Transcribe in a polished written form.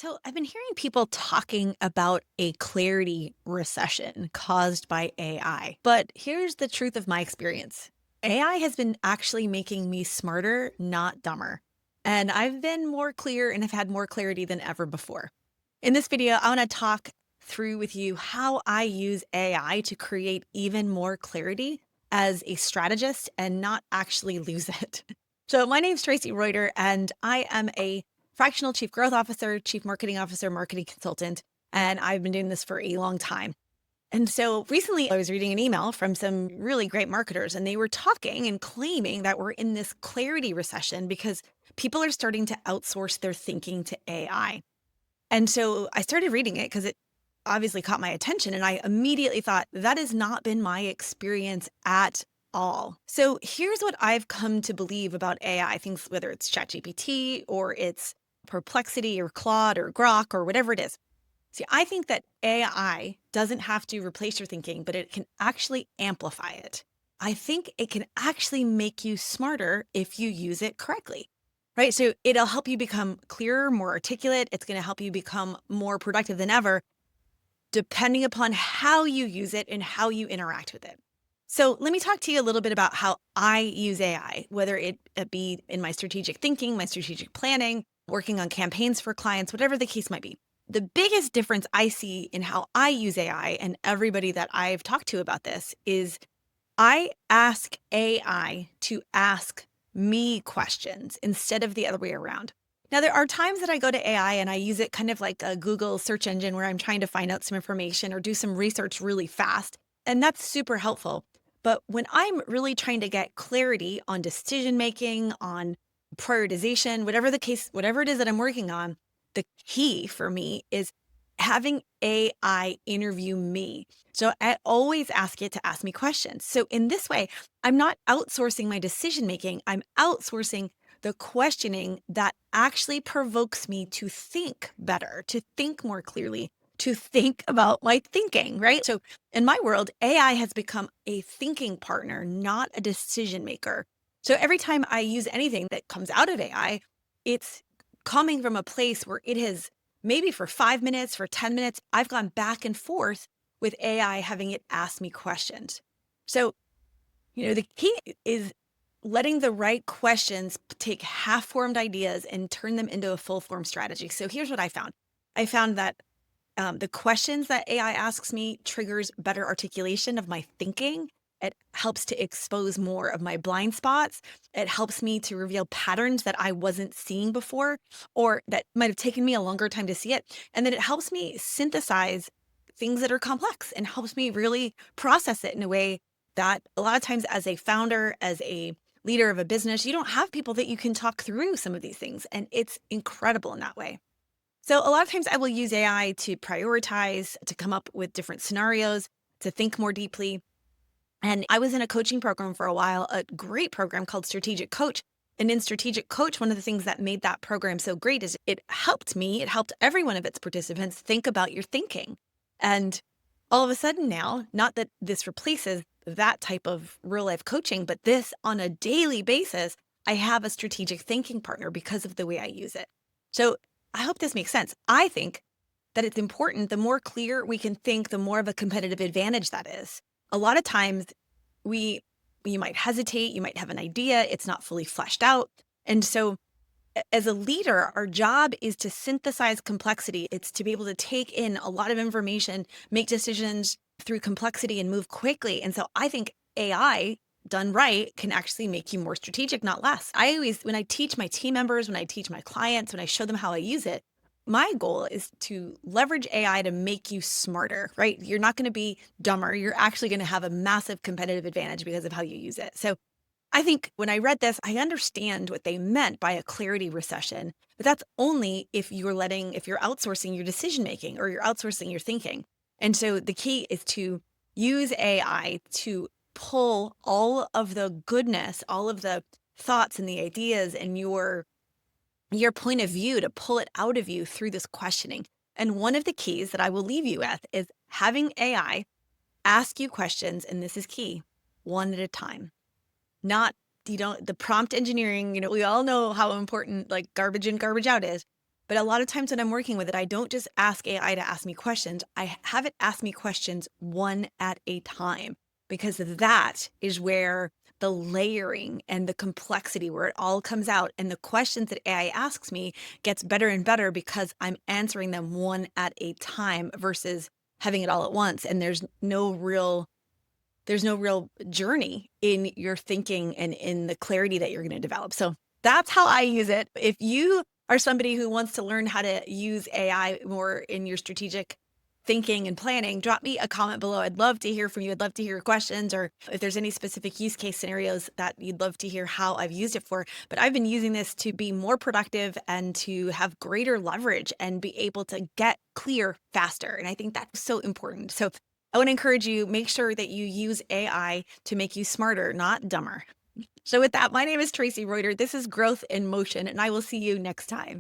So, I've been hearing people talking about a clarity recession caused by AI. But here's the truth of my experience: AI has been actually making me smarter, not dumber. And I've been more clear and have had more clarity than ever before. In this video, I want to talk through with you how I use AI to create even more clarity as a strategist and not actually lose it. So, my name's Traci Reuter, and I am a fractional chief growth officer, chief marketing officer, marketing consultant, and I've been doing this for a long time. And so recently I was reading an email from some really great marketers, and they were talking and claiming that we're in this clarity recession because people are starting to outsource their thinking to AI. And so I started reading it because it obviously caught my attention. And I immediately thought, that has not been my experience at all. So here's what I've come to believe about AI things, whether it's ChatGPT or it's Perplexity or Claude or Grok or whatever it is. See, I think that AI doesn't have to replace your thinking, but it can actually amplify it. I think it can actually make you smarter if you use it correctly. Right. So it'll help you become clearer, more articulate. It's going to help you become more productive than ever, depending upon how you use it and how you interact with it. So let me talk to you a little bit about how I use AI, whether it be in my strategic thinking, my strategic planning, working on campaigns for clients, whatever the case might be. The biggest difference I see in how I use AI and everybody that I've talked to about this is I ask AI to ask me questions instead of the other way around. Now, there are times that I go to AI and I use it kind of like a Google search engine where I'm trying to find out some information or do some research really fast. And that's super helpful. But when I'm really trying to get clarity on decision making, on prioritization, whatever the case, whatever it is that I'm working on, the key for me is having AI interview me. So I always ask it to ask me questions. So in this way, I'm not outsourcing my decision making, I'm outsourcing the questioning that actually provokes me to think better, to think more clearly, to think about my thinking, right? So in my world, AI has become a thinking partner, not a decision maker. So every time I use anything that comes out of AI, it's coming from a place where it has maybe for 5 minutes, for 10 minutes, I've gone back and forth with AI having it ask me questions. So, the key is letting the right questions take half formed ideas and turn them into a full form strategy. So, here's what I found: I found that the questions that AI asks me triggers better articulation of my thinking. It helps to expose more of my blind spots. It helps me to reveal patterns that I wasn't seeing before, or that might have taken me a longer time to see it. And then it helps me synthesize things that are complex and helps me really process it in a way that a lot of times, as a founder, as a leader of a business, you don't have people that you can talk through some of these things. And it's incredible in that way. So a lot of times I will use AI to prioritize, to come up with different scenarios, to think more deeply. And I was in a coaching program for a while, a great program called Strategic Coach. And in Strategic Coach, one of the things that made that program so great is it helped me, it helped every one of its participants think about your thinking. And all of a sudden now, not that this replaces that type of real life coaching, but this on a daily basis, I have a strategic thinking partner because of the way I use it. So I hope this makes sense. I think that it's important. The more clear we can think, the more of a competitive advantage that is. A lot of times we you might hesitate, you might have an idea, it's not fully fleshed out. And so as a leader, our job is to synthesize complexity. It's to be able to take in a lot of information, make decisions through complexity and move quickly. And so I think AI done right can actually make you more strategic, not less. I always, when I teach my team members, when I teach my clients, when I show them how I use it, my goal is to leverage AI to make you smarter, right? You're not going to be dumber. You're actually going to have a massive competitive advantage because of how you use it. So I think when I read this, I understand what they meant by a clarity recession, but that's only if if you're outsourcing your decision making or you're outsourcing your thinking. And so the key is to use AI to pull all of the goodness, all of the thoughts and the ideas and your point of view, to pull it out of you through this questioning. And one of the keys that I will leave you with is having AI ask you questions, and this is key, one at a time. Not, you don't, the prompt engineering, we all know how important like garbage in, garbage out is. But a lot of times when I'm working with it, I don't just ask AI to ask me questions. I have it ask me questions one at a time, because that is where the layering and the complexity, where it all comes out. And the questions that AI asks me gets better and better because I'm answering them one at a time versus having it all at once. And there's no real journey in your thinking and in the clarity that you're going to develop. So that's how I use it. If you are somebody who wants to learn how to use AI more in your strategic thinking and planning, drop me a comment below. I'd love to hear from you. I'd love to hear your questions, or if there's any specific use case scenarios that you'd love to hear how I've used it for. But I've been using this to be more productive and to have greater leverage and be able to get clear faster. And I think that's so important. So I want to encourage you, make sure that you use AI to make you smarter, not dumber. So with that, my name is Traci Reuter. This is Growth in Motion, and I will see you next time.